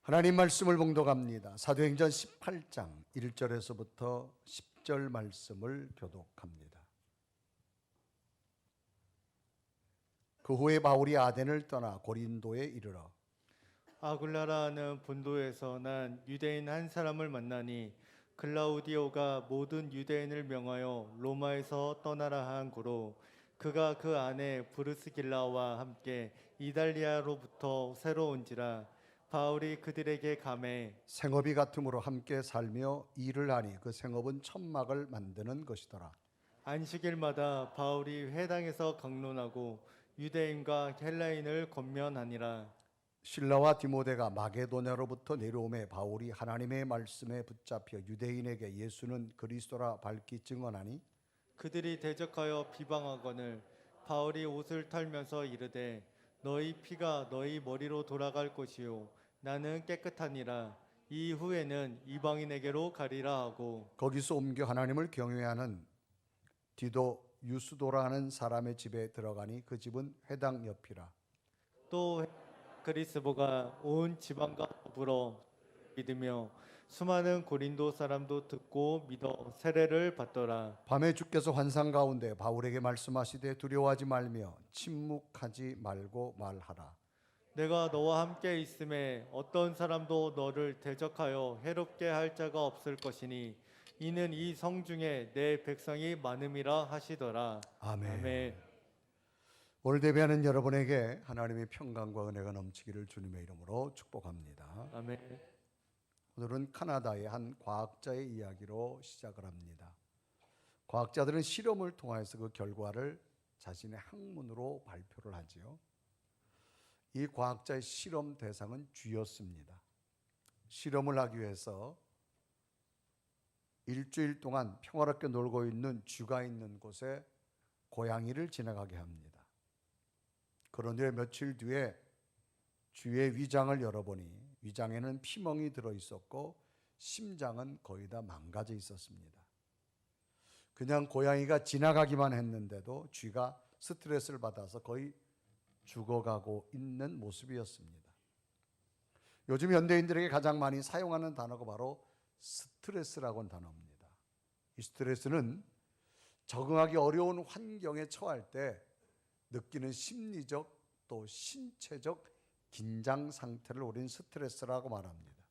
하나님 말씀을 봉독합니다. 사도행전 18장 1절에서부터 10절 말씀을 교독합니다. 그 후에 바울이 아덴을 떠나 고린도에 이르러 아굴라라는 본도에서 난 유대인 한 사람을 만나니 글라우디오가 모든 유대인을 명하여 로마에서 떠나라 한 고로 그가 그 아내 브루스길라와 함께 이달리아로부터 새로 온지라. 바울이 그들에게 감해 생업이 같음으로 함께 살며 일을 하니 그 생업은 천막을 만드는 것이더라. 안식일마다 바울이 회당에서 강론하고 유대인과 헬라인을 권면하니라. 실라와 디모데가 마게도냐로부터 내려오매 바울이 하나님의 말씀에 붙잡혀 유대인에게 예수는 그리스도라 밝히 증언하니 그들이 대적하여 비방하거늘 바울이 옷을 털면서 이르되 너희 피가 너희 머리로 돌아갈 것이요 나는 깨끗하니라. 이후에는 이방인에게로 가리라 하고 거기서 옮겨 하나님을 경외하는 디도 유스도라는 사람의 집에 들어가니 그 집은 회당 옆이라. 또 그리스보가 온 지방과 더불어 믿으며 수많은 고린도 사람도 듣고 믿어 세례를 받더라. 밤에 주께서 환상 가운데 바울에게 말씀하시되 두려워하지 말며 침묵하지 말고 말하라. 내가 너와 함께 있음에 어떤 사람도 너를 대적하여 해롭게 할 자가 없을 것이니 이는 이 성 중에 내 백성이 많음이라 하시더라. 아멘. 아멘. 오늘 예배하는 여러분에게 하나님의 평강과 은혜가 넘치기를 주님의 이름으로 축복합니다. 아멘. 오늘은 카나다의 한 과학자의 이야기로 시작을 합니다. 과학자들은 실험을 통해서 그 결과를 자신의 학문으로 발표를 하지요. 이 과학자의 실험 대상은 쥐였습니다. 실험을 하기 위해서 일주일 동안 평화롭게 놀고 있는 쥐가 있는 곳에 고양이를 지나가게 합니다. 그런 후에 며칠 뒤에 쥐의 위장을 열어보니 위장에는 피멍이 들어있었고 심장은 거의 다 망가져 있었습니다. 그냥 고양이가 지나가기만 했는데도 쥐가 스트레스를 받아서 거의 죽어가고 있는 모습이었습니다. 요즘 현대인들에게 가장 많이 사용하는 단어가 바로 스트레스라고 하는 단어입니다. 이 스트레스는 적응하기 어려운 환경에 처할 때 느끼는 심리적 또 신체적 긴장 상태를 우리는 스트레스라고 말합니다.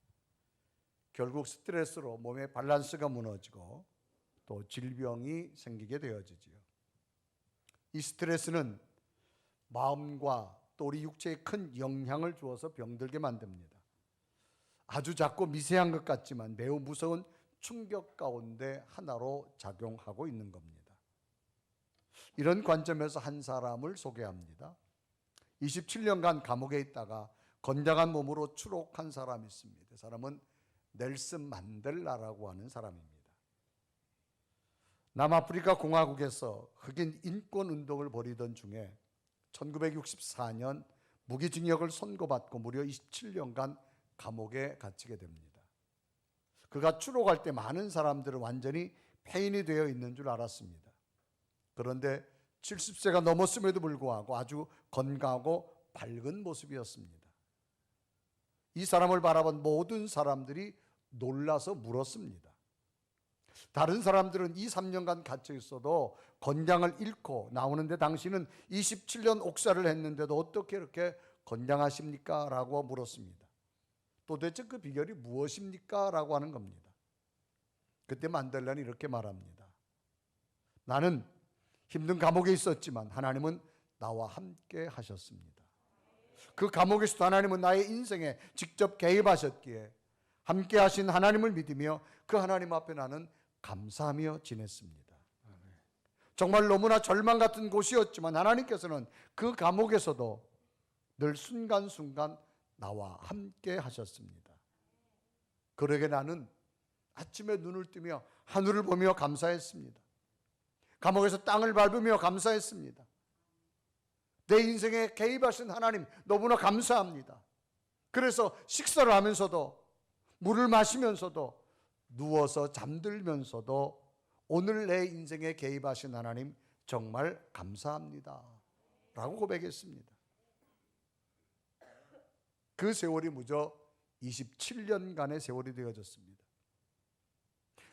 결국 스트레스로 몸의 밸런스가 무너지고 또 질병이 생기게 되어지지요. 이 스트레스는 마음과 또 우리 육체에 큰 영향을 주어서 병들게 만듭니다. 아주 작고 미세한 것 같지만 매우 무서운 충격 가운데 하나로 작용하고 있는 겁니다. 이런 관점에서 한 사람을 소개합니다. 27년간 감옥에 있다가 건장한 몸으로 추록한 사람이 있습니다. 그 사람은 넬슨 만델라라고 하는 사람입니다. 남아프리카 공화국에서 흑인 인권 운동을 벌이던 중에 1964년 무기징역을 선고받고 무려 27년간 감옥에 갇히게 됩니다. 그가 추록할 때 많은 사람들은 완전히 폐인이 되어 있는 줄 알았습니다. 그런데 70세가 넘었음에도 불구하고 아주 건강하고 밝은 모습이었습니다. 이 사람을 바라본 모든 사람들이 놀라서 물었습니다. 다른 사람들은 2, 3년간 갇혀 있어도 건장을 잃고 나오는데 당신은 27년 옥사를 했는데도 어떻게 이렇게 건장하십니까? 라고 물었습니다. 도대체 그 비결이 무엇입니까? 라고 하는 겁니다. 그때 만델라는 이렇게 말합니다. 나는 힘든 감옥에 있었지만 하나님은 나와 함께 하셨습니다. 그 감옥에서도 하나님은 나의 인생에 직접 개입하셨기에 함께 하신 하나님을 믿으며 그 하나님 앞에 나는 감사하며 지냈습니다. 정말 너무나 절망 같은 곳이었지만 하나님께서는 그 감옥에서도 늘 순간순간 나와 함께 하셨습니다. 그러게 나는 아침에 눈을 뜨며 하늘을 보며 감사했습니다. 감옥에서 땅을 밟으며 감사했습니다. 내 인생에 개입하신 하나님 너무나 감사합니다. 그래서 식사를 하면서도 물을 마시면서도 누워서 잠들면서도 오늘 내 인생에 개입하신 하나님 정말 감사합니다 라고 고백했습니다. 그 세월이 무려 27년간의 세월이 되어졌습니다.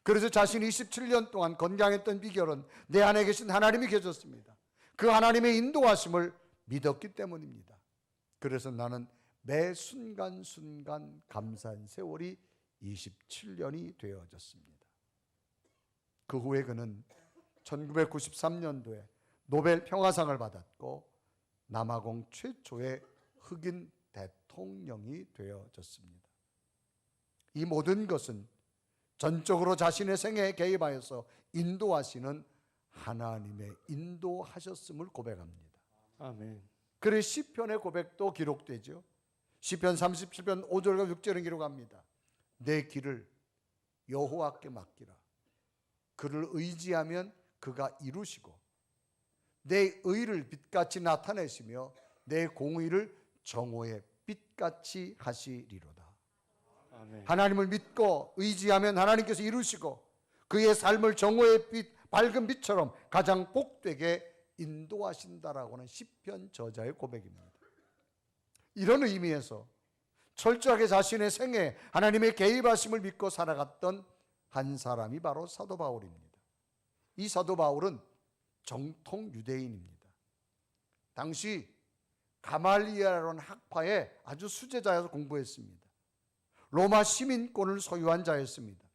그래서 자신이 27년 동안 건강했던 비결은 내 안에 계신 하나님이 계셨습니다. 그 하나님의 인도하심을 믿었기 때문입니다. 그래서 나는 매 순간순간 감사한 세월이 27년이 되어졌습니다. 그 후에 그는 1993년도에 노벨 평화상을 받았고 남아공 최초의 흑인 대통령이 되어졌습니다. 이 모든 것은 전적으로 자신의 생애에 개입하여서 인도하시는 하나님의 인도하셨음을 고백합니다. 아멘. 그래서 시편의 고백도 기록되죠. 시편 37편 5절과 6절은 기록합니다. 내 길을 여호와께 맡기라. 그를 의지하면 그가 이루시고 내 의를 빛같이 나타내시며 내 공의를 정오의 빛같이 하시리로다. 아멘. 하나님을 믿고 의지하면 하나님께서 이루시고 그의 삶을 정오의 빛, 밝은 빛처럼 가장 복되게 인도하신다라고 하는 시편 저자의 고백입니다. 이런 의미에서 철저하게 자신의 생애에 하나님의 개입하심을 믿고 살아갔던 한 사람이 바로 사도 바울입니다. 이 사도 바울은 정통 유대인입니다. 당시 가말리엘이라는 학파의 아주 수제자여서 공부했습니다. 로마 시민권을 소유한 자였습니다.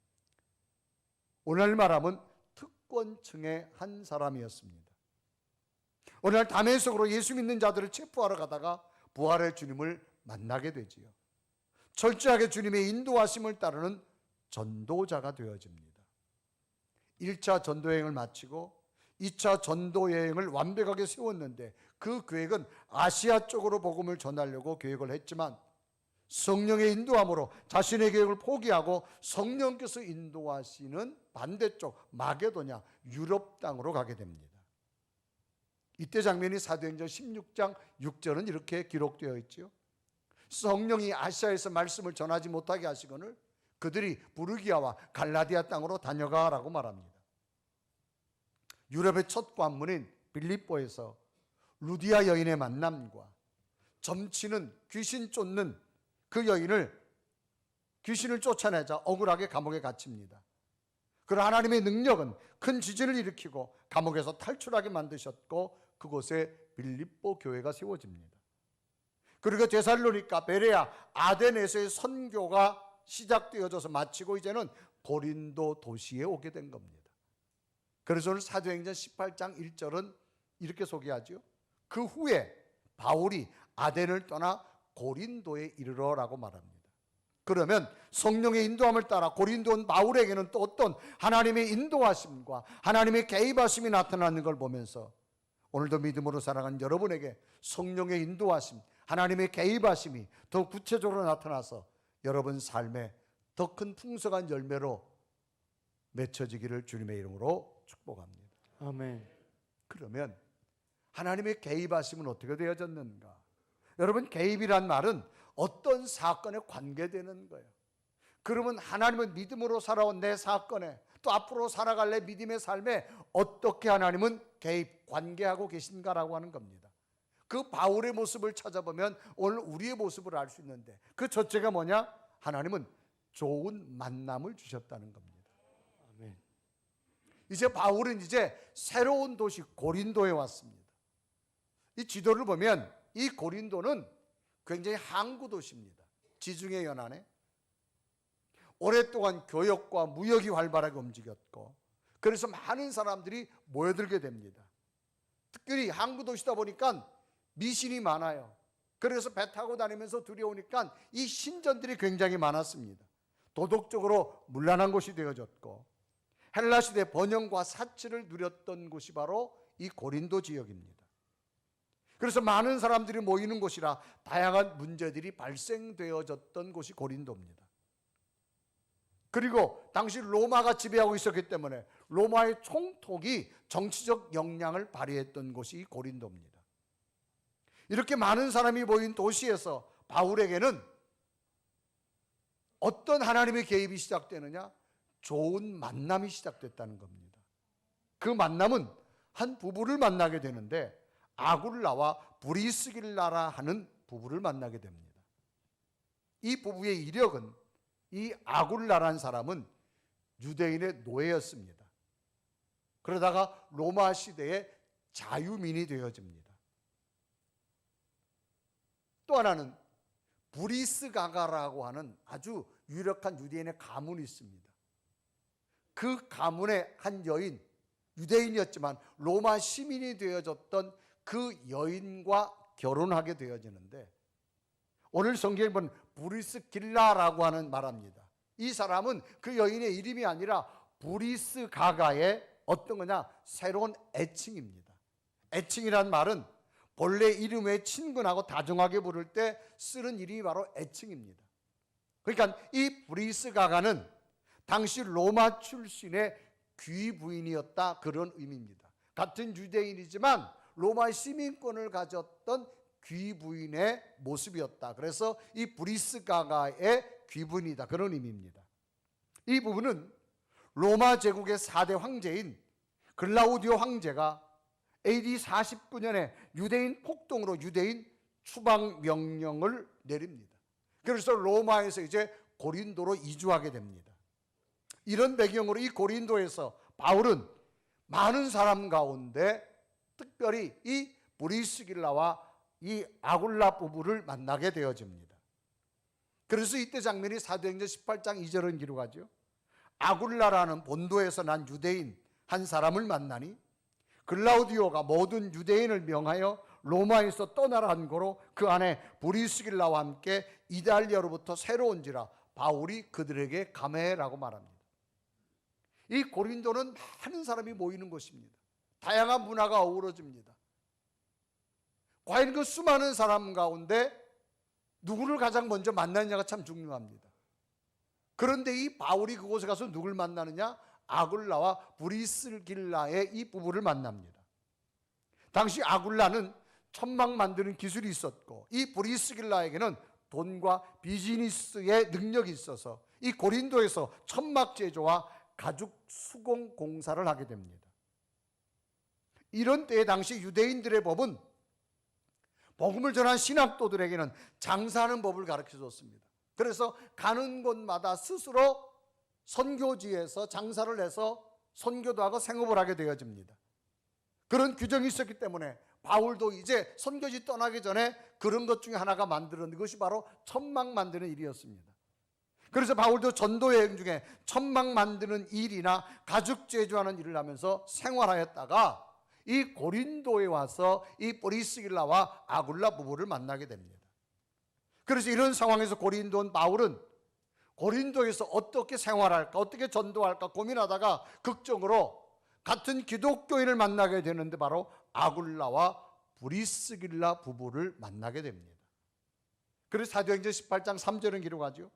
오늘 말하면 특권층의 한 사람이었습니다. 어느 날 담에색으로 예수 믿는 자들을 체포하러 가다가 부활의 주님을 만나게 되지요. 철저하게 주님의 인도하심을 따르는 전도자가 되어집니다. 1차 전도여행을 마치고 2차 전도여행을 완벽하게 세웠는데 그 계획은 아시아 쪽으로 복음을 전하려고 계획을 했지만 성령의 인도함으로 자신의 계획을 포기하고 성령께서 인도하시는 반대쪽 마게도냐 유럽 땅으로 가게 됩니다. 이때 장면이 사도행전 16장 6절은 이렇게 기록되어 있죠. 성령이 아시아에서 말씀을 전하지 못하게 하시거늘 그들이 부르기아와 갈라디아 땅으로 다녀가라고 말합니다. 유럽의 첫 관문인 빌립보에서 루디아 여인의 만남과 점치는 귀신 쫓는 그 여인을 귀신을 쫓아내자 억울하게 감옥에 갇힙니다. 그러나 하나님의 능력은 큰 지진을 일으키고 감옥에서 탈출하게 만드셨고 그곳에 빌립보 교회가 세워집니다. 그리고 데살로니가, 베레아, 아덴에서의 선교가 시작되어져서 마치고 이제는 고린도 도시에 오게 된 겁니다. 그래서 오늘 사도행전 18장 1절은 이렇게 소개하죠. 그 후에 바울이 아덴을 떠나 고린도에 이르러라고 말합니다. 그러면 성령의 인도함을 따라 고린도 온 바울에게는 또 어떤 하나님의 인도하심과 하나님의 개입하심이 나타나는 걸 보면서 오늘도 믿음으로 살아가는 여러분에게 성령의 인도하심, 하나님의 개입하심이 더 구체적으로 나타나서 여러분 삶에 더 큰 풍성한 열매로 맺혀지기를 주님의 이름으로 축복합니다. 아멘. 그러면 하나님의 개입하심은 어떻게 되어졌는가? 여러분, 개입이란 말은 어떤 사건에 관계되는 거예요. 그러면 하나님은 믿음으로 살아온 내 사건에 또 앞으로 살아갈 내 믿음의 삶에 어떻게 하나님은 개입, 관계하고 계신가라고 하는 겁니다. 그 바울의 모습을 찾아보면 오늘 우리의 모습을 알 수 있는데 그 첫째가 뭐냐? 하나님은 좋은 만남을 주셨다는 겁니다. 아멘. 이제 바울은 이제 새로운 도시 고린도에 왔습니다. 이 지도를 보면 이 고린도는 굉장히 항구 도시입니다. 지중해 연안에 오랫동안 교역과 무역이 활발하게 움직였고 그래서 많은 사람들이 모여들게 됩니다. 특별히 항구 도시다 보니까 미신이 많아요. 그래서 배 타고 다니면서 두려우니까 이 신전들이 굉장히 많았습니다. 도덕적으로 문란한 곳이 되어졌고 헬라 시대 번영과 사치를 누렸던 곳이 바로 이 고린도 지역입니다. 그래서 많은 사람들이 모이는 곳이라 다양한 문제들이 발생되어졌던 곳이 고린도입니다. 그리고 당시 로마가 지배하고 있었기 때문에 로마의 총독이 정치적 역량을 발휘했던 곳이 고린도입니다. 이렇게 많은 사람이 모인 도시에서 바울에게는 어떤 하나님의 개입이 시작되느냐? 좋은 만남이 시작됐다는 겁니다. 그 만남은 한 부부를 만나게 되는데 아굴라와 브리스길라라 하는 부부를 만나게 됩니다. 이 부부의 이력은, 이 아굴라라는 사람은 유대인의 노예였습니다. 그러다가 로마 시대에 자유민이 되어집니다. 또 하나는 브리스가가라고 하는 아주 유력한 유대인의 가문이 있습니다. 그 가문의 한 여인, 유대인이었지만 로마 시민이 되어졌던 그 여인과 결혼하게 되어지는데, 오늘 성경에 보면 브리스길라라고 하는 말합니다. 이 사람은 그 여인의 이름이 아니라 브리스가가의 어떤 거냐, 새로운 애칭입니다. 애칭이란 말은 본래 이름에 친근하고 다정하게 부를 때 쓰는 이름이 바로 애칭입니다. 그러니까 이 브리스가가는 당시 로마 출신의 귀부인이었다, 그런 의미입니다. 같은 유대인이지만 로마 시민권을 가졌던 귀부인의 모습이었다. 그래서 이 브리스가가의 귀부인이다, 그런 의미입니다. 이 부분은 로마 제국의 4대 황제인 글라우디오 황제가 AD 49년에 유대인 폭동으로 유대인 추방 명령을 내립니다. 그래서 로마에서 이제 고린도로 이주하게 됩니다. 이런 배경으로 이 고린도에서 바울은 많은 사람 가운데 특별히 이 브리스길라와 이 아굴라 부부를 만나게 되어집니다. 그래서 이때 장면이 사도행전 18장 2절은 기록하죠. 아굴라라는 본도에서 난 유대인 한 사람을 만나니 글라우디오가 모든 유대인을 명하여 로마에서 떠나라 한 거로 그 안에 브리스길라와 함께 이달리아로부터 새로 온지라 바울이 그들에게 감해라고 말합니다. 이 고린도는 많은 사람이 모이는 곳입니다. 다양한 문화가 어우러집니다. 과연 그 수많은 사람 가운데 누구를 가장 먼저 만나느냐가 참 중요합니다. 그런데 이 바울이 그곳에 가서 누굴 만나느냐? 아굴라와 브리스길라의 이 부부를 만납니다. 당시 아굴라는 천막 만드는 기술이 있었고, 이 브리스길라에게는 돈과 비즈니스의 능력이 있어서 이 고린도에서 천막 제조와 가죽 수공 공사를 하게 됩니다. 이런 때에 당시 유대인들의 법은 복음을 전한 신학도들에게는 장사하는 법을 가르쳐 줬습니다. 그래서 가는 곳마다 스스로 선교지에서 장사를 해서 선교도 하고 생업을 하게 되어집니다. 그런 규정이 있었기 때문에 바울도 이제 선교지 떠나기 전에 그런 것 중에 하나가 만드는 것이 바로 천막 만드는 일이었습니다. 그래서 바울도 전도 여행 중에 천막 만드는 일이나 가죽 제조하는 일을 하면서 생활하였다가 이 고린도에 와서 이 브리스길라와 아굴라 부부를 만나게 됩니다. 그래서 이런 상황에서 고린도 온 바울은 고린도에서 어떻게 생활할까, 어떻게 전도할까 고민하다가 극적으로 같은 기독교인을 만나게 되는데 바로 아굴라와 브리스길라 부부를 만나게 됩니다. 그래서 사도행전 18장 3절은 기록하죠.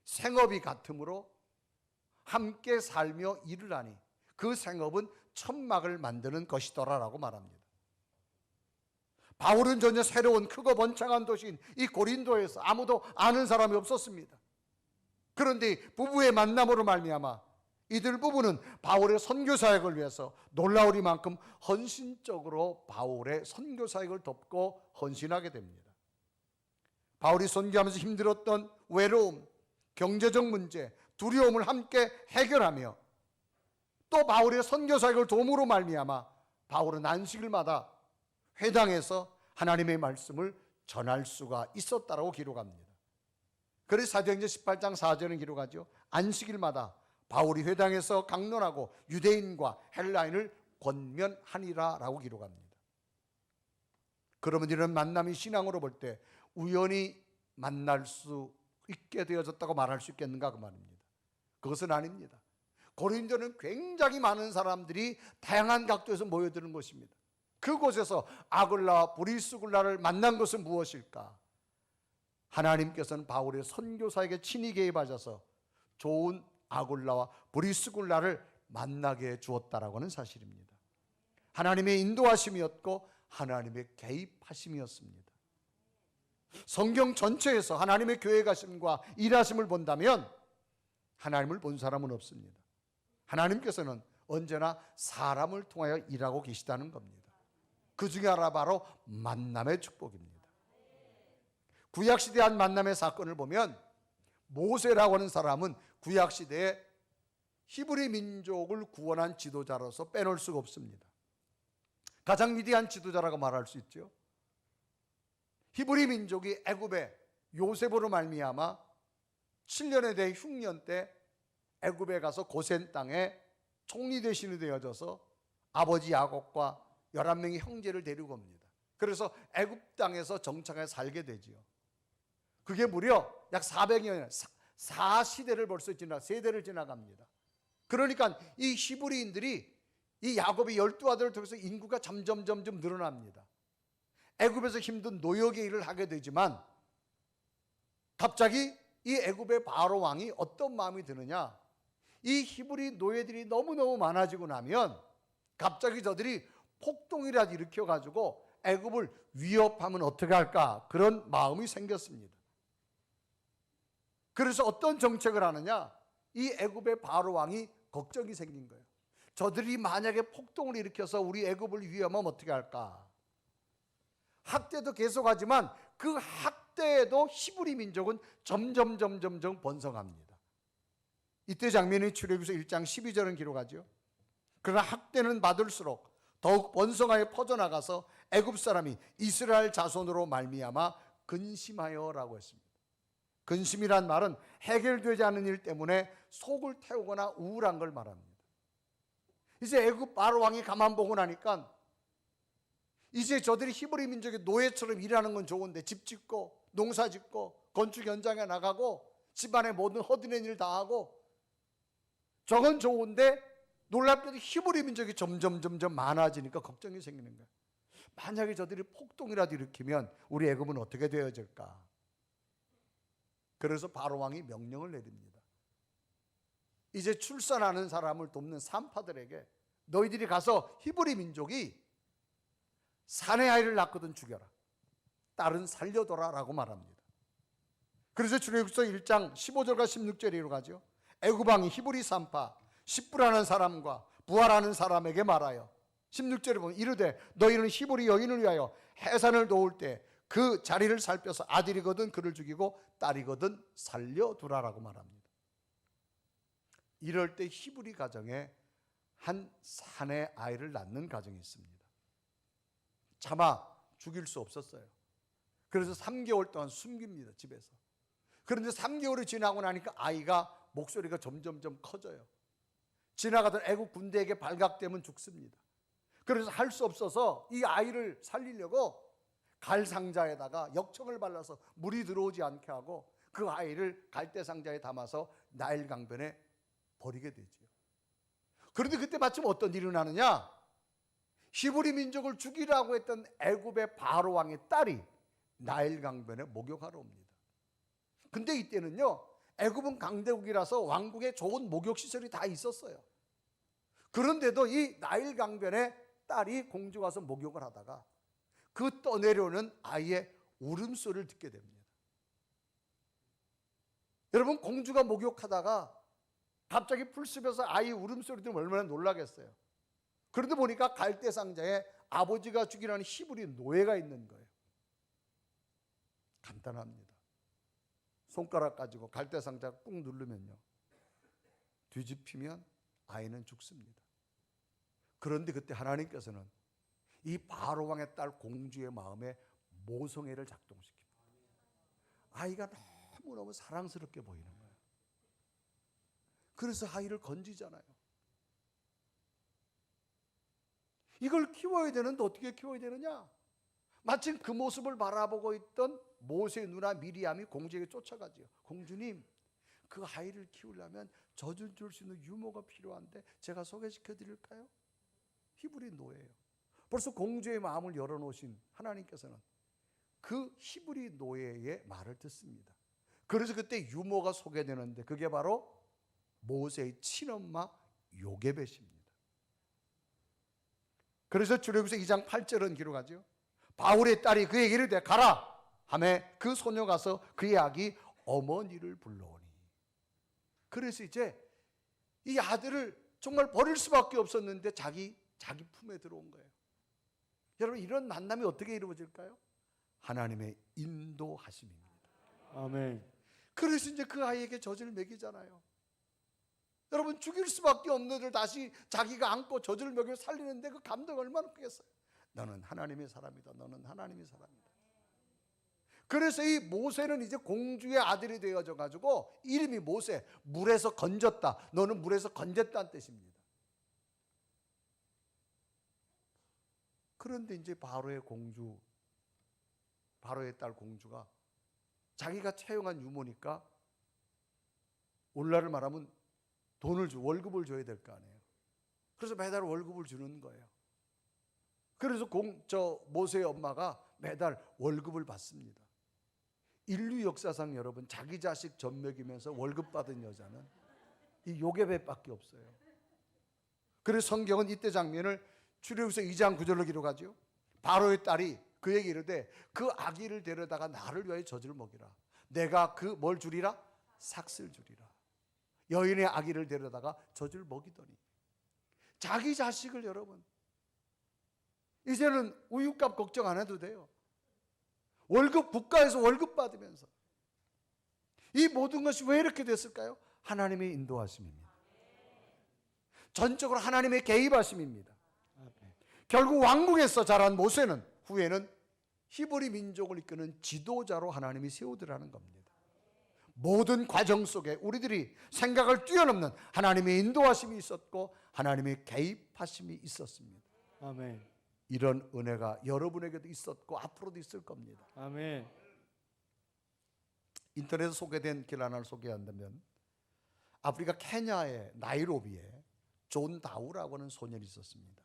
생업이 같으므로 함께 살며 일을 하니 그 생업은 천막을 만드는 것이더라라고 말합니다. 바울은 전혀 새로운 크고 번창한 도시인 이 고린도에서 아무도 아는 사람이 없었습니다. 그런데 부부의 만남으로 말미암아 이들 부부는 바울의 선교 사역을 위해서 놀라우리만큼 헌신적으로 바울의 선교 사역을 돕고 헌신하게 됩니다. 바울이 선교하면서 힘들었던 외로움, 경제적 문제, 두려움을 함께 해결하며 또 바울의 선교 사역을 도움으로 말미암아 바울은 안식일마다 회당에서 하나님의 말씀을 전할 수가 있었다라고 기록합니다. 그래서 사도행전 18장 4절은 기록하죠. 안식일마다 바울이 회당에서 강론하고 유대인과 헬라인을 권면하니라라고 기록합니다. 그러면 이런 만남이 신앙으로 볼 때 우연히 만날 수 있게 되어졌다고 말할 수 있겠는가 그 말입니다. 그것은 아닙니다. 고린도는 굉장히 많은 사람들이 다양한 각도에서 모여드는 곳입니다. 그곳에서 아굴라와 브리스길라를 만난 것은 무엇일까? 하나님께서는 바울의 선교사에게 친히 개입하셔서 좋은 아굴라와 브리스길라를 만나게 주었다라고 하는 사실입니다. 하나님의 인도하심이었고 하나님의 개입하심이었습니다. 성경 전체에서 하나님의 교회 가심과 일하심을 본다면 하나님을 본 사람은 없습니다. 하나님께서는 언제나 사람을 통하여 일하고 계시다는 겁니다. 그 중에 하나 바로 만남의 축복입니다. 구약시대에 한 만남의 사건을 보면 모세라고 하는 사람은 구약시대에 히브리 민족을 구원한 지도자로서 빼놓을 수가 없습니다. 가장 위대한 지도자라고 말할 수 있죠. 히브리 민족이 애굽에 요셉으로 말미암아 7년에 대해 흉년 때 애굽에 가서 고센 땅에 총리 대신이 되어져서 아버지 야곱과 11명의 형제를 데리고 옵니다. 그래서 애굽 땅에서 정착해 살게 되지요. 그게 무려 약 400년, 4시대를 벌써 세대를 지나갑니다. 그러니까 이 히브리인들이 이 야곱의 12아들을 통해서 인구가 점점 늘어납니다. 애굽에서 힘든 노역의 일을 하게 되지만 갑자기 이 애굽의 바로 왕이 어떤 마음이 드느냐, 이 히브리 노예들이 너무너무 많아지고 나면 갑자기 저들이 폭동이라도 일으켜가지고 애굽을 위협하면 어떻게 할까, 그런 마음이 생겼습니다. 그래서 어떤 정책을 하느냐, 이 애굽의 바로 왕이 걱정이 생긴 거예요. 저들이 만약에 폭동을 일으켜서 우리 애굽을 위협하면 어떻게 할까. 학대도 계속하지만 그 학대에도 히브리 민족은 점점 번성합니다. 이때 장면이 출애굽기서 1장 12절은 기록하죠. 그러나 학대는 받을수록 더욱 번성하여 퍼져나가서 애굽 사람이 이스라엘 자손으로 말미암아 근심하여라고 했습니다. 근심이란 말은 해결되지 않는 일 때문에 속을 태우거나 우울한 걸 말합니다. 이제 애굽 바로 왕이 가만 보고 나니까 이제 저들이 히브리 민족의 노예처럼 일하는 건 좋은데, 집 짓고 농사 짓고 건축 현장에 나가고 집안의 모든 허드렛 일 다 하고 저건 좋은데, 놀랍게도 히브리 민족이 점점 많아지니까 걱정이 생기는 거예요. 만약에 저들이 폭동이라도 일으키면 우리 애굽은 어떻게 되어질까. 그래서 바로 왕이 명령을 내립니다. 이제 출산하는 사람을 돕는 산파들에게 너희들이 가서 히브리 민족이 사내 아이를 낳거든 죽여라, 딸은 살려둬라 라고 말합니다. 그래서 출애굽기서 1장 15절과 16절에 이루어가죠. 애굽 왕이 히브리 산파 십부라는 사람과 부하라는 사람에게 말하여 16절에 보면 이르되 너희는 히브리 여인을 위하여 해산을 도울 때 그 자리를 살펴서 아들이거든 그를 죽이고 딸이거든 살려두라라고 말합니다. 이럴 때 히브리 가정에 한 사내 아이를 낳는 가정이 있습니다. 차마 죽일 수 없었어요. 그래서 3개월 동안 숨깁니다, 집에서. 그런데 3개월이 지나고 나니까 아이가 목소리가 점점 커져요. 지나가던 애국 군대에게 발각되면 죽습니다. 그래서 할 수 없어서 이 아이를 살리려고 갈상자에다가 역청을 발라서 물이 들어오지 않게 하고 그 아이를 갈대상자에 담아서 나일 강변에 버리게 되죠. 그런데 그때 마침 어떤 일이 일어나느냐, 히브리 민족을 죽이라고 했던 애굽의 바로 왕의 딸이 나일 강변에 목욕하러 옵니다. 근데 이때는요, 애굽은 강대국이라서 왕국에 좋은 목욕 시설이 다 있었어요. 그런데도 이 나일 강변에 딸이 공주 가서 목욕을 하다가 그 떠내려오는 아이의 울음소리를 듣게 됩니다. 여러분, 공주가 목욕하다가 갑자기 풀숲에서 아이 울음소리 들으면 얼마나 놀라겠어요. 그런데 보니까 갈대상자에 아버지가 죽이라는 히브리 노예가 있는 거예요. 간단합니다. 손가락 가지고 갈대상자 꾹 누르면요, 뒤집히면 아이는 죽습니다. 그런데 그때 하나님께서는 이 바로 왕의 딸 공주의 마음에 모성애를 작동시킵니다. 아이가 너무너무 사랑스럽게 보이는 거예요. 그래서 아이를 건지잖아요. 이걸 키워야 되는데 어떻게 키워야 되느냐? 마침 그 모습을 바라보고 있던 모세의 누나 미리암이 공주에게 쫓아가지요. 공주님, 그 아이를 키우려면 젖을 줄 수 있는 유모가 필요한데 제가 소개시켜 드릴까요? 히브리 노예예요. 벌써 공주의 마음을 열어놓으신 하나님께서는 그 히브리 노예의 말을 듣습니다. 그래서 그때 유모가 소개되는데 그게 바로 모세의 친엄마 요게벳입니다. 그래서 출애굽기서 2장 8절은 기록하죠. 바울의 딸이 그에게 이르되 가라 하매 그 소녀 가서 그의 아기 어머니를 불러오니. 그래서 이제 이 아들을 정말 버릴 수밖에 없었는데 자기 품에 들어온 거예요. 여러분, 이런 만남이 어떻게 이루어질까요? 하나님의 인도하심. 하심입니다. 아멘. 그래서 이제 그 아이에게 젖을 먹이잖아요. 여러분, 죽일 수밖에 없는 들 다시 자기가 안고 젖을 먹여 살리는데 그 감동 얼마나 크겠어요. 너는 하나님의 사람이다. 너는 하나님의 사람이다. 그래서 이 모세는 이제 공주의 아들이 되어져 가지고 이름이 모세, 물에서 건졌다. 너는 물에서 건졌다는 뜻입니다. 그런데 이제 바로의 딸 공주가 자기가 채용한 유모니까 오늘날을 말하면 월급을 줘야 될 거 아니에요. 그래서 매달 월급을 주는 거예요. 그래서 모세의 엄마가 매달 월급을 받습니다. 인류 역사상 여러분, 자기 자식 젖 먹이면서 월급 받은 여자는 이 요게벳밖에 없어요. 그래서 성경은 이때 장면을 출애굽기서 2장 9절로 기록하죠. 바로의 딸이 그에게 이르되 그 아기를 데려다가 나를 위하여 젖을 먹이라. 내가 그 뭘 주리라? 삭슬 주리라. 여인의 아기를 데려다가 젖을 먹이더니 자기 자식을 여러분 이제는 우유값 걱정 안 해도 돼요. 국가에서 월급 받으면서. 이 모든 것이 왜 이렇게 됐을까요? 하나님의 인도하심입니다. 전적으로 하나님의 개입하심입니다. 결국 왕궁에서 자란 모세는 후에는 히브리 민족을 이끄는 지도자로 하나님이 세우더라는 겁니다. 모든 과정 속에 우리들이 생각을 뛰어넘는 하나님의 인도하심이 있었고 하나님의 개입하심이 있었습니다. 아멘. 이런 은혜가 여러분에게도 있었고 앞으로도 있을 겁니다. 아멘. 인터넷에 소개된 길 하나를 소개한다면 아프리카 케냐의 나이로비에 존 다우라고 하는 소년이 있었습니다.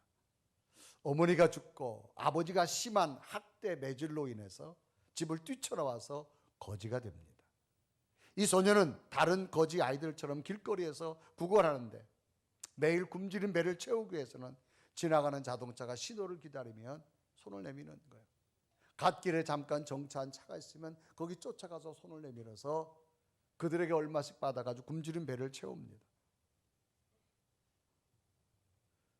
어머니가 죽고 아버지가 심한 학대 매질로 인해서 집을 뛰쳐나와서 거지가 됩니다. 이 소년은 다른 거지 아이들처럼 길거리에서 구걸하는데 매일 굶주린 배를 채우기 위해서는 지나가는 자동차가 신호를 기다리면 손을 내미는 거예요. 갓길에 잠깐 정차한 차가 있으면 거기 쫓아가서 손을 내밀어서 그들에게 얼마씩 받아가지고 굶주린 배를 채웁니다.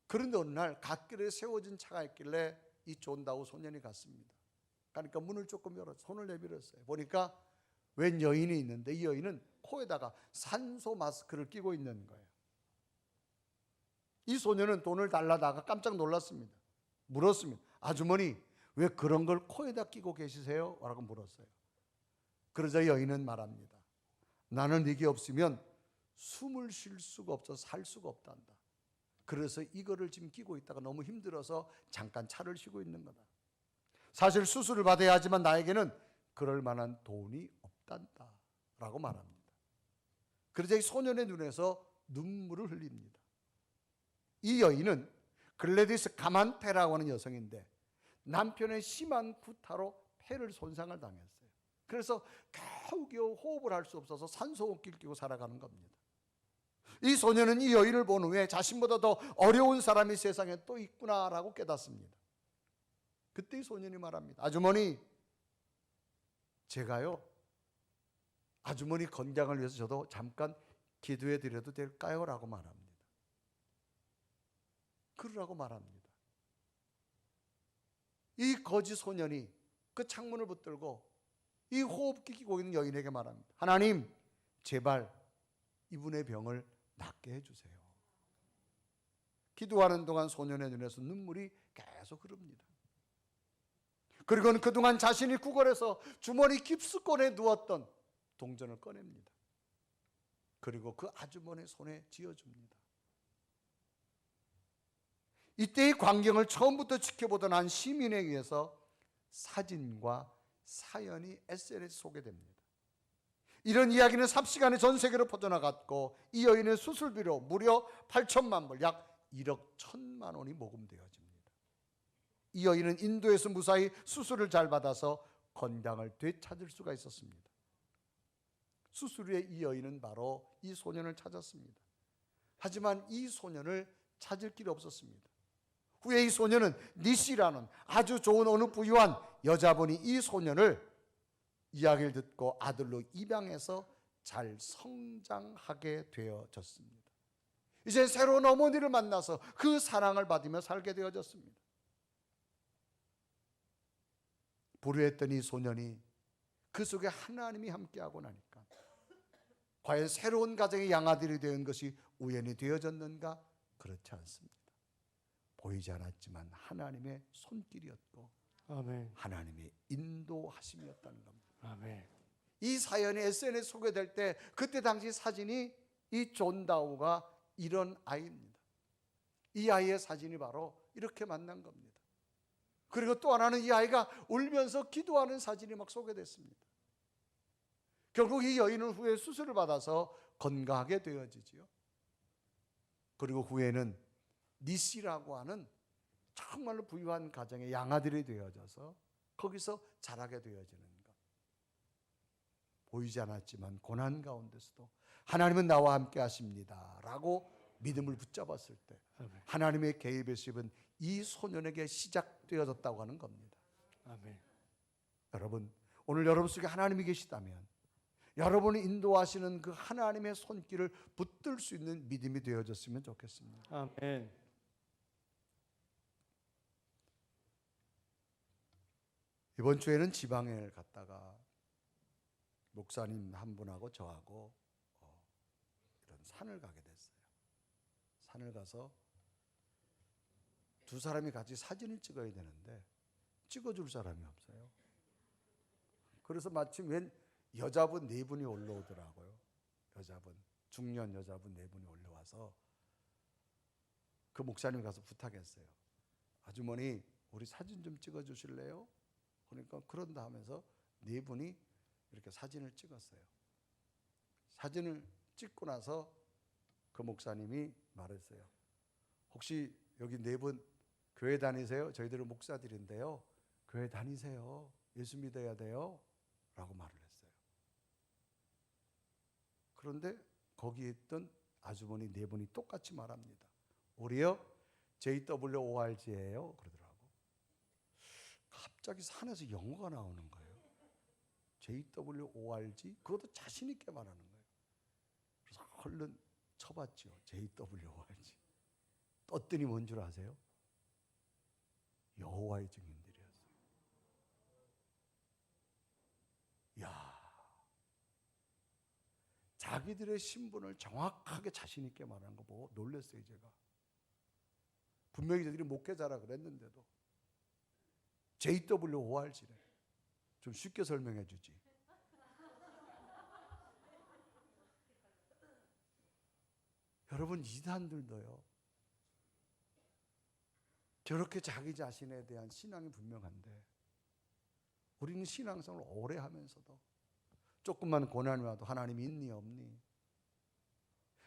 그런데 어느 날 갓길에 세워진 차가 있길래 이 존다우 소년이 갔습니다. 그러니까 문을 조금 열어 손을 내밀었어요. 보니까 웬 여인이 있는데 이 여인은 코에다가 산소 마스크를 끼고 있는 거예요. 이 소년은 돈을 달라다가 깜짝 놀랐습니다. 물었습니다. 아주머니, 왜 그런 걸 코에다 끼고 계시세요? 라고 물었어요. 그러자 여인은 말합니다. 나는 이게 없으면 숨을 쉴 수가 없어서 살 수가 없단다. 그래서 이거를 지금 끼고 있다가 너무 힘들어서 잠깐 차를 쉬고 있는 거다. 사실 수술을 받아야 하지만 나에게는 그럴 만한 돈이 없단다 라고 말합니다. 그러자 이 소년의 눈에서 눈물을 흘립니다. 이 여인은 글래디스 가만테라고 하는 여성인데 남편의 심한 구타로 폐를 손상을 당했어요. 그래서 겨우겨우 호흡을 할 수 없어서 산소호흡기를 끼고 살아가는 겁니다. 이 소년은 이 여인을 본 후에 자신보다 더 어려운 사람이 세상에 또 있구나라고 깨닫습니다. 그때 이 소년이 말합니다. 아주머니, 제가요 아주머니 건강을 위해서 저도 잠깐 기도해 드려도 될까요? 라고 말합니다. 그러라고 말합니다. 이 거지 소년이 그 창문을 붙들고 이 호흡기 끼고 있는 여인에게 말합니다. 하나님, 제발 이분의 병을 낫게 해주세요. 기도하는 동안 소년의 눈에서 눈물이 계속 흐릅니다. 그리고는 그동안 자신이 구걸해서 주머니 깊숙권에 누웠던 동전을 꺼냅니다. 그리고 그 아주머니의 손에 쥐어줍니다. 이때의 광경을 처음부터 지켜보던 한 시민에 의해서 사진과 사연이 SNS에 소개됩니다. 이런 이야기는 삽시간에 전 세계로 퍼져나갔고 이 여인의 수술비로 무려 8천만 불, 약 1억 1천만 원이 모금되어집니다. 이 여인은 인도에서 무사히 수술을 잘 받아서 건강을 되찾을 수가 있었습니다. 수술 후에 이 여인은 바로 이 소년을 찾았습니다. 하지만 이 소년을 찾을 길이 없었습니다. 후에 이 소년은 니시라는 아주 좋은 어느 부유한 여자분이 이 소년을 이야기를 듣고 아들로 입양해서 잘 성장하게 되어졌습니다. 이제 새로운 어머니를 만나서 그 사랑을 받으며 살게 되어졌습니다. 불효했던 이 소년이 그 속에 하나님이 함께하고 나니까 과연 새로운 가정의 양아들이 된 것이 우연히 되어졌는가? 그렇지 않습니다. 보이지 않았지만 하나님의 손길이었고 아멘. 하나님의 인도하심이었다는 겁니다. 아멘. 이 사연이 SNS 소개될 때 그때 당시 사진이 이 존 다우가 이런 아이입니다. 이 아이의 사진이 바로 이렇게 만난 겁니다. 그리고 또 하나는 이 아이가 울면서 기도하는 사진이 막 소개됐습니다. 결국 이 여인은 후에 수술을 받아서 건강하게 되어지지요. 그리고 후에는 니시라고 하는 정말로 부유한 가정의 양아들이 되어져서 거기서 자라게 되어지는 것. 보이지 않았지만 고난 가운데서도 하나님은 나와 함께 하십니다 라고 믿음을 붙잡았을 때 아멘. 하나님의 개입의 습은 이 소년에게 시작되어졌다고 하는 겁니다. 아멘. 여러분, 오늘 여러분 속에 하나님이 계시다면 여러분이 인도하시는 그 하나님의 손길을 붙들 수 있는 믿음이 되어졌으면 좋겠습니다. 아멘. 이번 주에는 지방에 갔다가 목사님 한 분하고 저하고 이런 산을 가게 됐어요. 산을 가서 두 사람이 같이 사진을 찍어야 되는데 찍어줄 사람이 없어요. 그래서 마침 웬 여자분 네 분이 올라오더라고요. 여자분, 중년 여자분 네 분이 올라와서 그 목사님 가서 부탁했어요. 아주머니, 우리 사진 좀 찍어주실래요? 그러니까 그런다 하면서 네 분이 이렇게 사진을 찍었어요. 사진을 찍고 나서 그 목사님이 말했어요. 혹시 여기 네 분 교회 다니세요? 저희들은 목사들인데요. 교회 다니세요. 예수 믿어야 돼요. 라고 말을 했어요. 그런데 거기에 있던 아주머니 네 분이 똑같이 말합니다. 우리요 JWORG예요. 그러더라고. 갑자기 산에서 영어가 나오는 거예요. JWORG? 그것도 자신 있게 말하는 거예요. 그래서 얼른 쳐봤죠. JWORG. 떴더니 뭔 줄 아세요? 여호와의 증인들이었어요. 야, 자기들의 신분을 정확하게 자신 있게 말하는 거 보고 놀랐어요. 제가 분명히 저들이 목회자라 그랬는데도 JWORG래. 좀 쉽게 설명해 주지. 여러분, 이단들도요 저렇게 자기 자신에 대한 신앙이 분명한데 우리는 신앙생활을 오래 하면서도 조금만 고난이 와도 하나님 있니 없니,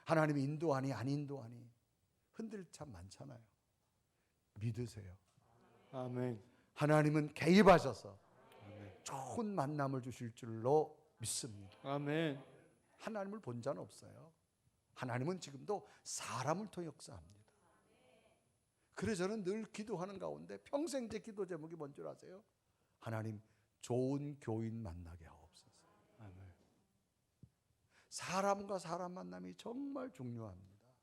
하나님이 인도하니 안 인도하니 흔들 참 많잖아요. 믿으세요. 아멘. 하나님은 개입하셔서 좋은 만남을 주실 줄로 믿습니다. 아멘. 하나님을 본 자는 없어요. 하나님은 지금도 사람을 통해 역사합니다. 그래서 저는 늘 기도하는 가운데 평생 제 기도 제목이 뭔 줄 아세요? 하나님, 좋은 교인 만나게 하옵소서. 아멘. 사람과 사람 만남이 정말 중요합니다.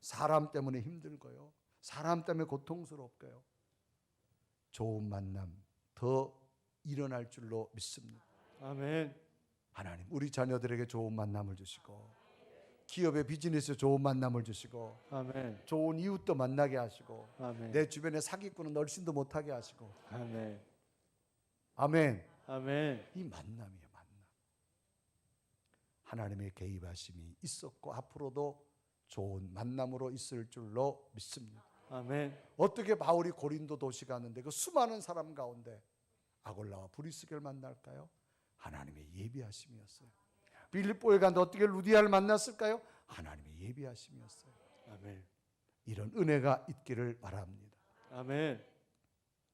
사람 때문에 힘들고요, 사람 때문에 고통스럽고요, 좋은 만남 더 일어날 줄로 믿습니다. 아멘. 하나님, 우리 자녀들에게 좋은 만남을 주시고 기업의 비즈니스에 좋은 만남을 주시고 아멘. 좋은 이웃도 만나게 하시고 아멘. 내 주변에 사기꾼은 얼씬도 못하게 하시고. 아멘. 아멘. 아멘. 이 만남이에요. 만남. 하나님의 개입하심이 있었고 앞으로도 좋은 만남으로 있을 줄로 믿습니다. 아멘. 어떻게 바울이 고린도 도시 갔는데 그 수많은 사람 가운데 아골라와 브리스게를 만날까요? 하나님의 예비하심이었어요. 빌립보에 갔는데 어떻게 루디아를 만났을까요? 하나님의 예비하심이었어요. 아멘. 이런 은혜가 있기를 바랍니다. 아멘.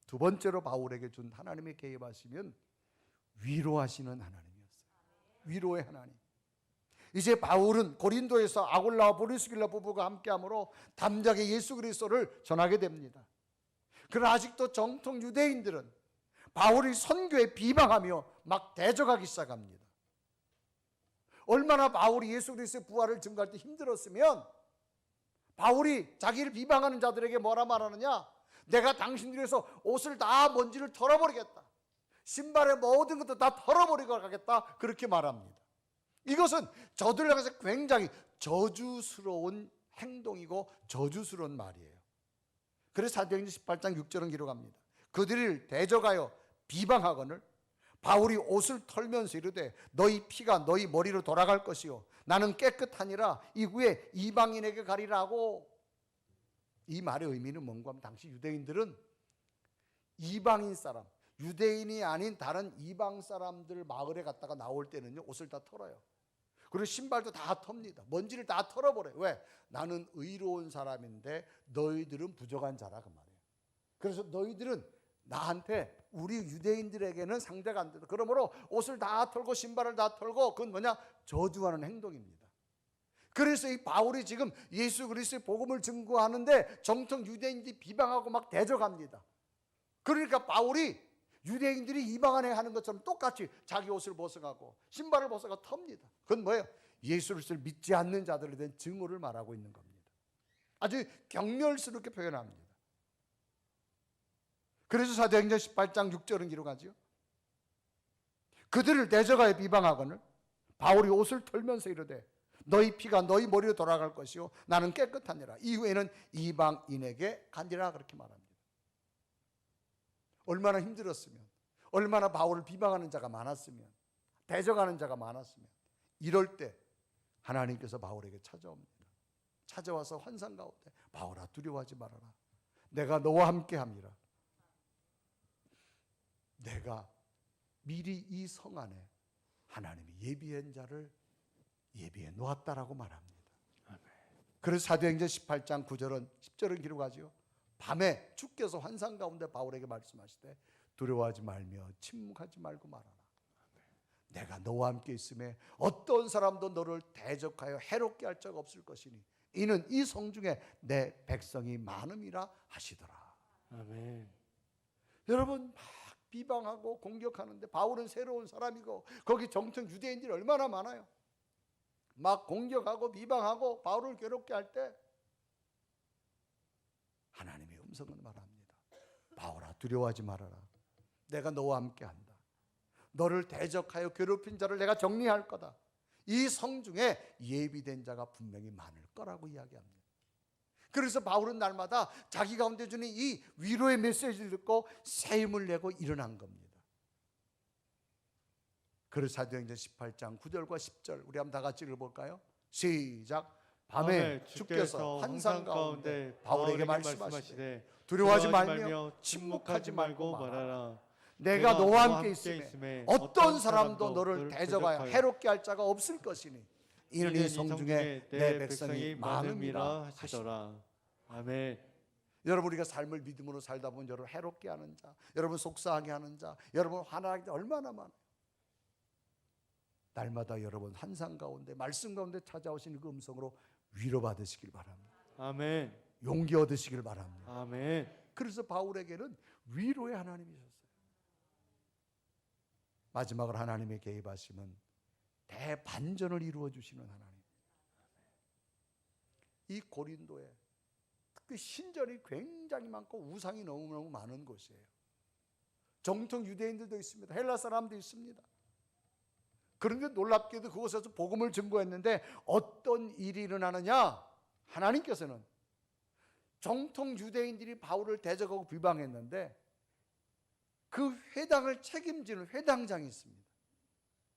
두 번째로 바울에게 준 하나님의 개입하심은 위로하시는 하나님이었어요. 위로의 하나님. 이제 바울은 고린도에서 아골라와 브리스길라 부부가 함께함으로 담대하게 예수 그리스도를 전하게 됩니다. 그러나 아직도 정통 유대인들은 바울이 선교에 비방하며 막 대적하기 시작합니다. 얼마나 바울이 예수 그리스도의 부활을 증거할 때 힘들었으면 바울이 자기를 비방하는 자들에게 뭐라 말하느냐? 내가 당신들에서 옷을 다 먼지를 털어버리겠다. 신발의 모든 것도 다 털어버리고 가겠다, 그렇게 말합니다. 이것은 저들을 향해서 굉장히 저주스러운 행동이고 저주스러운 말이에요. 그래서 사도행전 18장 6절은 기록합니다. 그들을 대적하여 비방하거늘 바울이 옷을 털면서 이르되 너희 피가 너희 머리로 돌아갈 것이요 나는 깨끗하니라 이후에 이방인에게 가리라고. 이 말의 의미는 뭔가 하면 당시 유대인들은 이방인 사람, 유대인이 아닌 다른 이방 사람들 마을에 갔다가 나올 때는요 옷을 다 털어요. 그리고 신발도 다 텁니다. 먼지를 다 털어버려요. 왜? 나는 의로운 사람인데 너희들은 부족한 자라, 그 말이에요. 그래서 너희들은 나한테, 우리 유대인들에게는 상대가 안 된다. 그러므로 옷을 다 털고 신발을 다 털고, 그건 뭐냐? 저주하는 행동입니다. 그래서 이 바울이 지금 예수 그리스도의 복음을 증거하는데 정통 유대인들이 비방하고 막 대적합니다. 그러니까 바울이 유대인들이 이방 안에 하는 것처럼 똑같이 자기 옷을 벗어가고 신발을 벗어가 텁니다. 그건 뭐예요? 예수 그리스도를 믿지 않는 자들에 대한 증오를 말하고 있는 겁니다. 아주 경멸스럽게 표현합니다. 그래서 사도행전 18장 6절은 기록하죠. 그들을 대적하여 비방하거늘 바울이 옷을 털면서 이르되 너희 피가 너희 머리로 돌아갈 것이요 나는 깨끗하니라 이후에는 이방인에게 가니라, 그렇게 말합니다. 얼마나 힘들었으면, 얼마나 바울을 비방하는 자가 많았으면, 대적하는 자가 많았으면, 이럴 때 하나님께서 바울에게 찾아옵니다. 찾아와서 환상 가운데 바울아 두려워하지 말아라. 내가 너와 함께 함이라. 내가 미리 이 성 안에 하나님이 예비한 자를 예비해 놓았다라고 말합니다. 그래서 사도행전 18장 9절은 10절을 기록하죠. 밤에 주께서 환상 가운데 바울에게 말씀하시되 두려워하지 말며 침묵하지 말고 말하라. 내가 너와 함께 있음에 어떤 사람도 너를 대적하여 해롭게 할 자가 없을 것이니 이는 이 성 중에 내 백성이 많음이라 하시더라. 아멘. 여러분 막 비방하고 공격하는데 바울은 새로운 사람이고 거기 정통 유대인들이 얼마나 많아요. 막 공격하고 비방하고 바울을 괴롭게 할 때 하나님의 음성을 말합니다. 바울아 두려워하지 말아라. 내가 너와 함께 한다. 너를 대적하여 괴롭힌 자를 내가 정리할 거다. 이 성 중에 예비된 자가 분명히 많을 거라고 이야기합니다. 그래서 바울은 날마다 자기 가운데 주는 이 위로의 메시지를 듣고 새 힘을 내고 일어난 겁니다. 그래서 사도행전 18장 9절과 10절 우리 한번 다 같이 읽어볼까요? 시작. 밤에 주께서 환상 가운데 바울에게 말씀하시되 두려워하지 말며 침묵하지 말고 말하라. 내가 너와 함께 있음에 어떤 사람도 너를 대적하여 해롭게 할 자가 없을 것이니 이는 이 성 중에 내 백성이 많음이라 하시더라. 아멘. 여러분 우리가 삶을 믿음으로 살다 보면 여러분 해롭게 하는 자, 여러분 속상하게 하는 자, 여러분 화나게 얼마나 많아요. 날마다 여러분 환상 가운데 말씀 가운데 찾아오시는 그 음성으로 위로받으시길 바랍니다. 아멘. 용기 얻으시길 바랍니다. 아멘. 그래서 바울에게는 위로의 하나님이셨어요. 마지막으로 하나님의 개입하심은 대반전을 이루어 주시는 하나님. 이 고린도에 특히 신전이 굉장히 많고 우상이 너무너무 많은 곳이에요. 정통 유대인들도 있습니다. 헬라 사람도 있습니다. 그런데 놀랍게도 그곳에서 복음을 증거했는데 어떤 일이 일어나느냐? 하나님께서는 정통 유대인들이 바울을 대적하고 비방했는데 그 회당을 책임지는 회당장이 있습니다.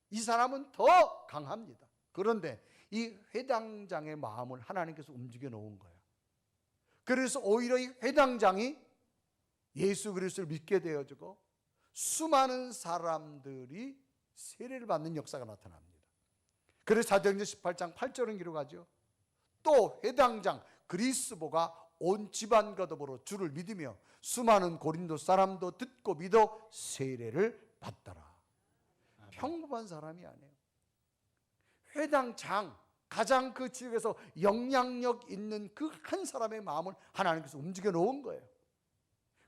이 사람은 더 강합니다. 그런데 이 회당장의 마음을 하나님께서 움직여 놓은 거예요. 그래서 오히려 이 회당장이 예수 그리스도를 믿게 되어지고 수많은 사람들이 세례를 받는 역사가 나타납니다. 그래서 사도행전 18장 8절은 기록하죠. 또 회당장 그리스보가 온 집안과 더불어 주를 믿으며 수많은 고린도 사람도 듣고 믿어 세례를 받더라. 평범한 사람이 아니에요. 회당장, 가장 그 지역에서 영향력 있는 그 한 사람의 마음을 하나님께서 움직여 놓은 거예요.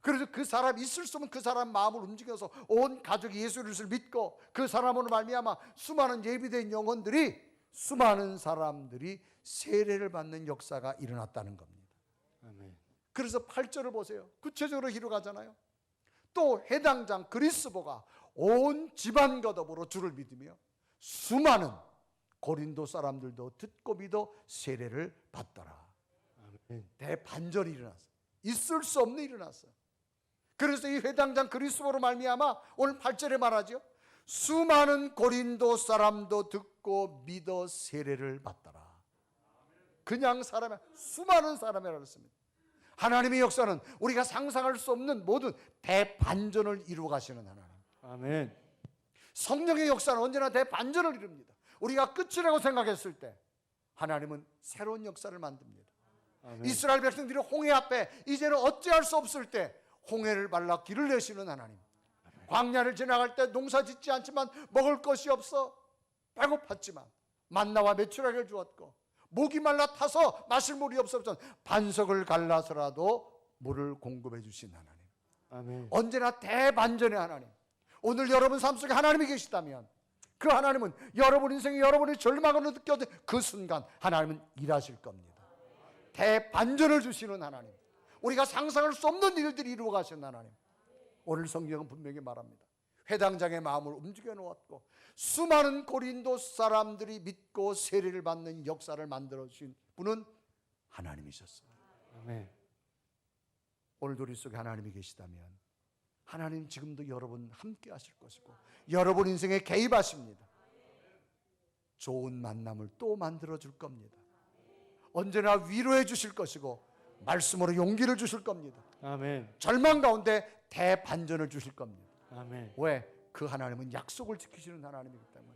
그래서 그 사람이 있을 수 없는 그 사람 마음을 움직여서 온 가족이 예수 그리스도를 믿고 그 사람으로 말미암아 수많은 예비된 영혼들이, 수많은 사람들이 세례를 받는 역사가 일어났다는 겁니다. 아멘. 그래서 8절을 보세요. 구체적으로 기록하잖아요. 또 회당장 그리스보가 온 집안과 더불어 주를 믿으며 수많은 고린도 사람들도 듣고 믿어 세례를 받더라. 대반전이 일어났어. 있을 수 없는 일이 일어났어. 그래서 이 회당장 그리스도로 말미암아 오늘 8절에 말하죠. 수많은 고린도 사람도 듣고 믿어 세례를 받더라. 그냥 사람이 수많은 사람이라고 했습니다. 하나님의 역사는 우리가 상상할 수 없는 모든 대반전을 이루어 가시는 하나님. 아멘. 성령의 역사는 언제나 대반전을 이룹니다. 우리가 끝이라고 생각했을 때 하나님은 새로운 역사를 만듭니다. 아멘. 이스라엘 백성들이 홍해 앞에 이제는 어찌할 수 없을 때 홍해를 발라 길을 내시는 하나님. 광야를 지나갈 때 농사 짓지 않지만 먹을 것이 없어 배고팠지만 만나와 메추라기를 주었고, 목이 말라 타서 마실 물이 없었던 반석을 갈라서라도 물을 공급해 주신 하나님. 아멘. 언제나 대반전의 하나님. 오늘 여러분 삶 속에 하나님이 계시다면 그 하나님은 여러분 인생에 여러분의 절망을 느껴도 그 순간 하나님은 일하실 겁니다. 대반전을 주시는 하나님. 우리가 상상할 수 없는 일들이 이루어 가시는 하나님. 오늘 성경은 분명히 말합니다. 회당장의 마음을 움직여 놓았고 수많은 고린도 사람들이 믿고 세례를 받는 역사를 만들어 주신 분은 하나님이셨습니다. 아멘. 오늘도 우리 속에 하나님이 계시다면 하나님 지금도 여러분 함께 하실 것이고 여러분 인생에 개입하십니다. 좋은 만남을 또 만들어 줄 겁니다. 언제나 위로해 주실 것이고 말씀으로 용기를 주실 겁니다. 아멘. 절망 가운데 대반전을 주실 겁니다. 아멘. 왜? 그 하나님은 약속을 지키시는 하나님이기 때문에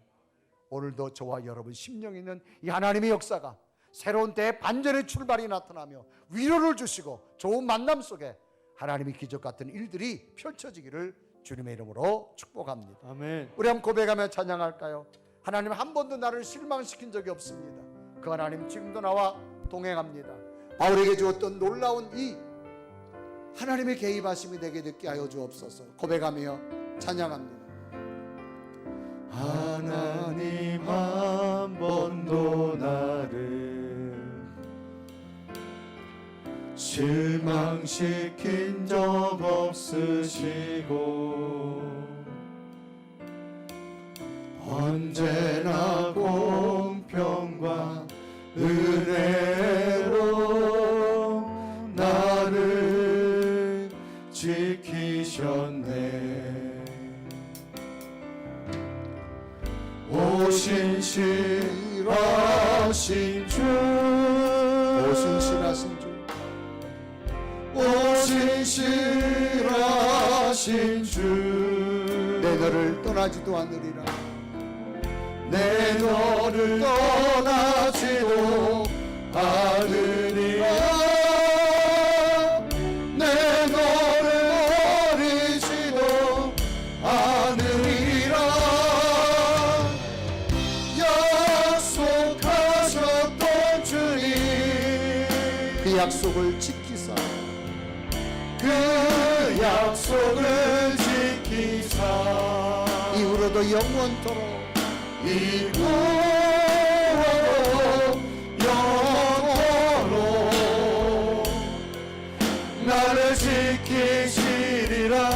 오늘도 저와 여러분 심령에 있는 이 하나님의 역사가 새로운 대반전의 출발이 나타나며 위로를 주시고 좋은 만남 속에 하나님의 기적 같은 일들이 펼쳐지기를 주님의 이름으로 축복합니다. 아멘. 우리 한번 고백하며 찬양할까요? 하나님 한 번도 나를 실망시킨 적이 없습니다. 그 하나님 지금도 나와 동행합니다. 바울에게 주었던 놀라운 이 하나님의 개입하심이 내게 듣게 하여 주옵소서. 고백하며 찬양합니다. 하나님 한 번도 나를 실망시킨 적 없으시고 언제나 공평과 은혜로 나를 지키셨네. 오신실하신 주, 오신실하신 주, 오신실하신 주, 내 너를 떠나지도 않으리라. 내 너를 떠나지도 않으리라. 내 너를 버리지도 않으리라. 약속하셨던 주님, 그 약속을 지키사 그 약속을 지키사 이후로도 영원토록 영원토록 나를 지키시리라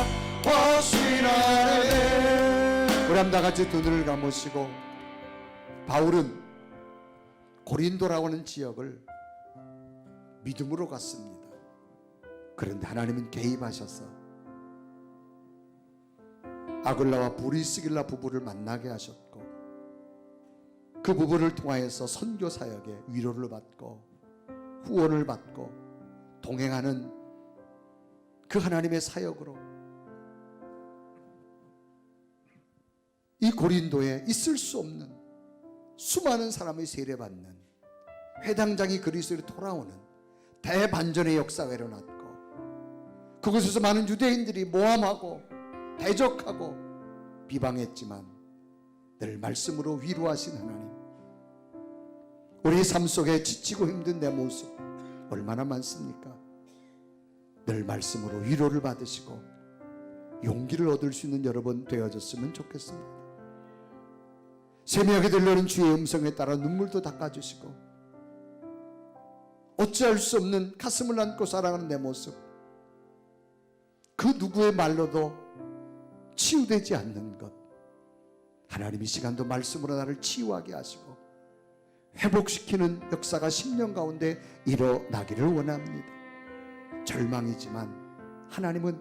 확신하네. 우리 한번 다 같이 두 눈을 감으시고 바울은 고린도라고 하는 지역을 믿음으로 갔습니다. 그런데 하나님은 개입하셔서 아굴라와 브리스길라 부부를 만나게 하셨고 그 부부를 통하여서 선교 사역에 위로를 받고 후원을 받고 동행하는 그 하나님의 사역으로 이 고린도에 있을 수 없는 수많은 사람의 세례받는 회당장이 그리스도로 돌아오는 대반전의 역사가 일어났고 그곳에서 많은 유대인들이 모함하고 대적하고 비방했지만 늘 말씀으로 위로하신 하나님, 우리 삶 속에 지치고 힘든 내 모습 얼마나 많습니까? 늘 말씀으로 위로를 받으시고 용기를 얻을 수 있는 여러분 되어졌으면 좋겠습니다. 새벽에 들려오는 주의 음성에 따라 눈물도 닦아주시고 어찌할 수 없는 가슴을 안고 살아가는 내 모습, 그 누구의 말로도 치유되지 않는 것, 하나님 이 시간도 말씀으로 나를 치유하게 하시고 회복시키는 역사가 10년 가운데 일어나기를 원합니다. 절망이지만 하나님은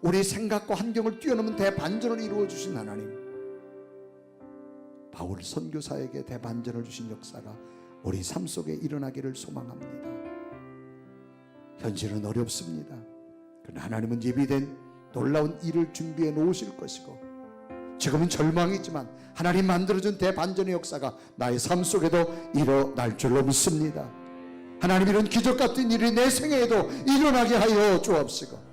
우리 생각과 환경을 뛰어넘은 대반전을 이루어 주신 하나님, 바울 선교사에게 대반전을 주신 역사가 우리 삶 속에 일어나기를 소망합니다. 현실은 어렵습니다. 그러나 하나님은 예비된 놀라운 일을 준비해 놓으실 것이고, 지금은 절망이지만 하나님 만들어준 대반전의 역사가 나의 삶 속에도 일어날 줄로 믿습니다. 하나님, 이런 기적 같은 일이 내 생애에도 일어나게 하여 주옵시고,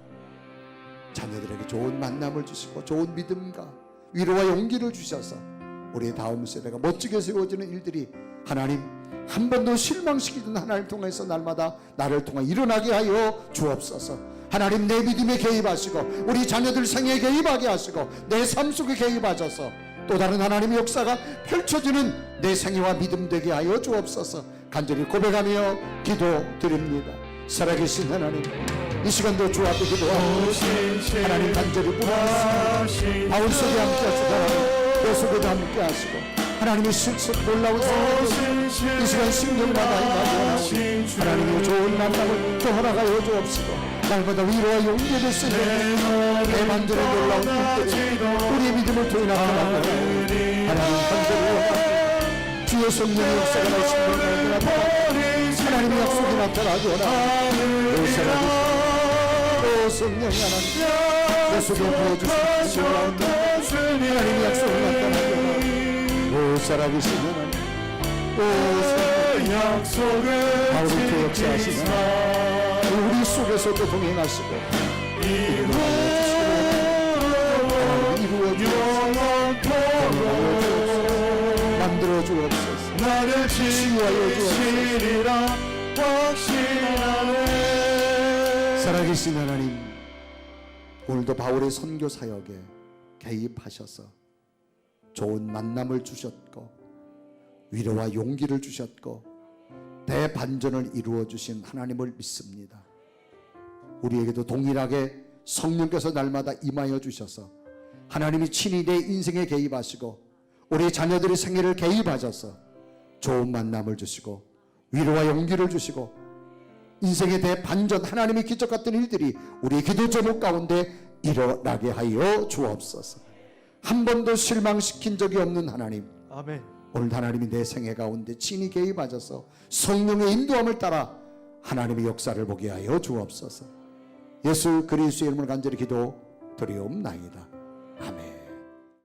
자녀들에게 좋은 만남을 주시고 좋은 믿음과 위로와 용기를 주셔서 우리의 다음 세대가 멋지게 세워지는 일들이 하나님 한 번도 실망시키던 하나님 통해서 날마다 나를 통해 일어나게 하여 주옵소서. 하나님, 내 믿음에 개입하시고 우리 자녀들 생애에 개입하게 하시고 내 삶 속에 개입하셔서 또 다른 하나님의 역사가 펼쳐지는 내 생애와 믿음 되게 하여 주옵소서. 간절히 고백하며 기도드립니다. 살아계신 하나님, 이 시간도 주 앞에 기도하고 하나님 간절히 부탁드립니다. 바울 속에 함께 하시고 내 속에도 함께 하시고 하나님의 실수 놀라운 사랑을 이 시간 심령마다 임하고 하나님의 좋은 만남을 또 허락하여 주옵시고 날마다 위로와 용기를 쓰는 대반전의 놀라운 일들이 우리의 믿음을 통해 나타나고 하나님 간절히 원합니다. 주의 성령의 역사가 날 심령마다 나타나고 하나님의 약속이 나타나고 오 살아계신 오 성령이 하나님 내 속에 부어주신 놀라운 하나님의 약속이 나타나고 오 살아계신 하나님, 오 약속을 바울을 역사하시는 우리 속에서도 동행하시고 이루어 주옵소서. 만들어 주옵소서. 나를 치유하여 주옵소서. 살아계신 하나님, 오늘도 바울의 선교 사역에 개입하셔서 좋은 만남을 주셨고 위로와 용기를 주셨고 대반전을 이루어 주신 하나님을 믿습니다. 우리에게도 동일하게 성령께서 날마다 임하여 주셔서 하나님이 친히 내 인생에 개입하시고 우리 자녀들의 생애를 개입하셔서 좋은 만남을 주시고 위로와 용기를 주시고 인생의 대반전, 하나님의 기적 같은 일들이 우리의 기도 제목 가운데 일어나게 하여 주옵소서. 한 번도 실망시킨 적이 없는 하나님, 아멘. 오늘 하나님이 내 생애 가운데 친히 개입하셔서 성령의 인도함을 따라 하나님의 역사를 보게 하여 주옵소서. 예수 그리스도의 이름으로 간절히 기도드리옵나이다. 아멘.